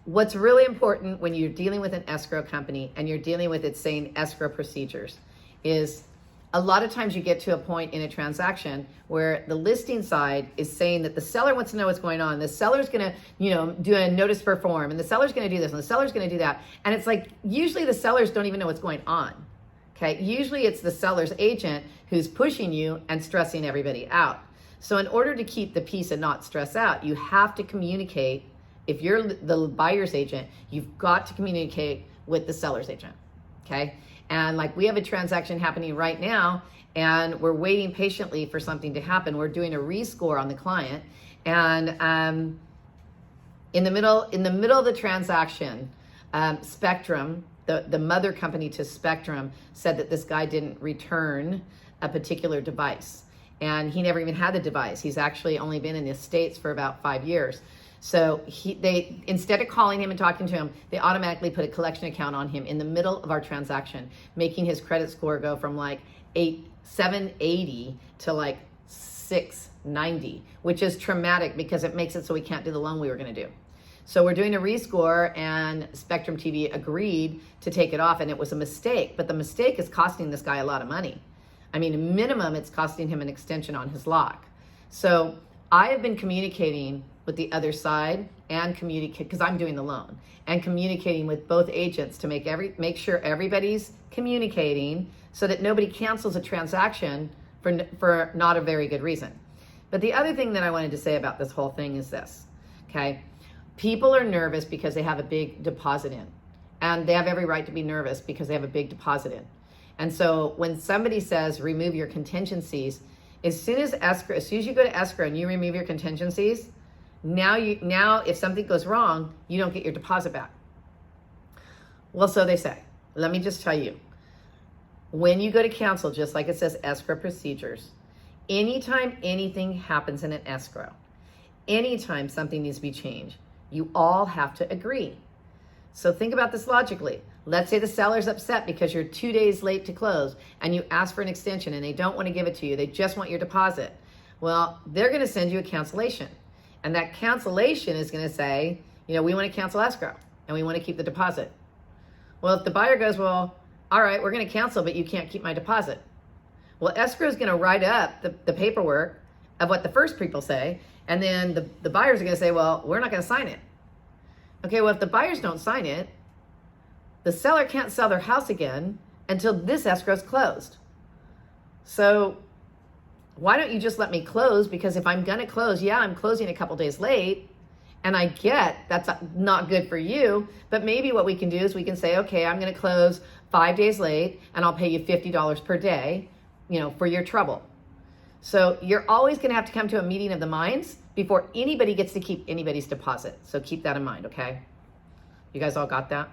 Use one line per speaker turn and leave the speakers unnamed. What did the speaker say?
What's really important when you're dealing with an escrow company and you're dealing with it saying escrow procedures is a lot of times you get to a point in a transaction where the listing side is saying that the seller wants to know what's going on. The seller's going to, do a notice for form, and the seller's going to do this and the seller's going to do that. And it's like, usually the sellers don't even know what's going on. Okay. Usually it's the seller's agent who's pushing you and stressing everybody out. So in order to keep the peace and not stress out, you have to communicate. If you're the buyer's agent, you've got to communicate with the seller's agent, okay? And like we have a transaction happening right now, and we're waiting patiently for something to happen. We're doing a rescore on the client, and in the middle of the transaction, Spectrum, the mother company to Spectrum, said that this guy didn't return a particular device, and he never even had the device. He's actually only been in the States for about 5 years. So they, instead of calling him and talking to him, they automatically put a collection account on him in the middle of our transaction, making his credit score go from like 780 to like 690, which is traumatic because it makes it so we can't do the loan we were going to do. So we're doing a rescore, and Spectrum TV agreed to take it off, and it was a mistake. But the mistake is costing this guy a lot of money. I mean, minimum, it's costing him an extension on his lock. So I have been communicating with the other side and communicate, because I'm doing the loan, and communicating with both agents to make sure everybody's communicating so that nobody cancels a transaction for not a very good reason. But the other thing that I wanted to say about this whole thing is this, okay? People are nervous because they have a big deposit in, and they have every right to be nervous because they have a big deposit in. And so when somebody says remove your contingencies, as soon as you go to escrow and you remove your contingencies, now if something goes wrong, you don't get your deposit back. Well, so they say. Let me just tell you, when you go to cancel, just like it says escrow procedures, anytime anything happens in an escrow, anytime something needs to be changed, you all have to agree. So think about this logically. Let's say the seller's upset because you're 2 days late to close and you ask for an extension and they don't want to give it to you. They just want your deposit. Well, they're going to send you a cancellation. And that cancellation is going to say, we want to cancel escrow and we want to keep the deposit. Well, if the buyer goes, well, all right, we're going to cancel, but you can't keep my deposit. Well, escrow is going to write up the paperwork of what the first people say. And then the buyers are going to say, well, we're not going to sign it. Okay, well, if the buyers don't sign it, the seller can't sell their house again until this escrow is closed. So why don't you just let me close? Because if I'm going to close, I'm closing a couple days late, and I get that's not good for you, but maybe what we can do is we can say, okay, I'm going to close 5 days late and I'll pay you $50 per day, for your trouble. So you're always going to have to come to a meeting of the minds before anybody gets to keep anybody's deposit. So keep that in mind, okay? You guys all got that?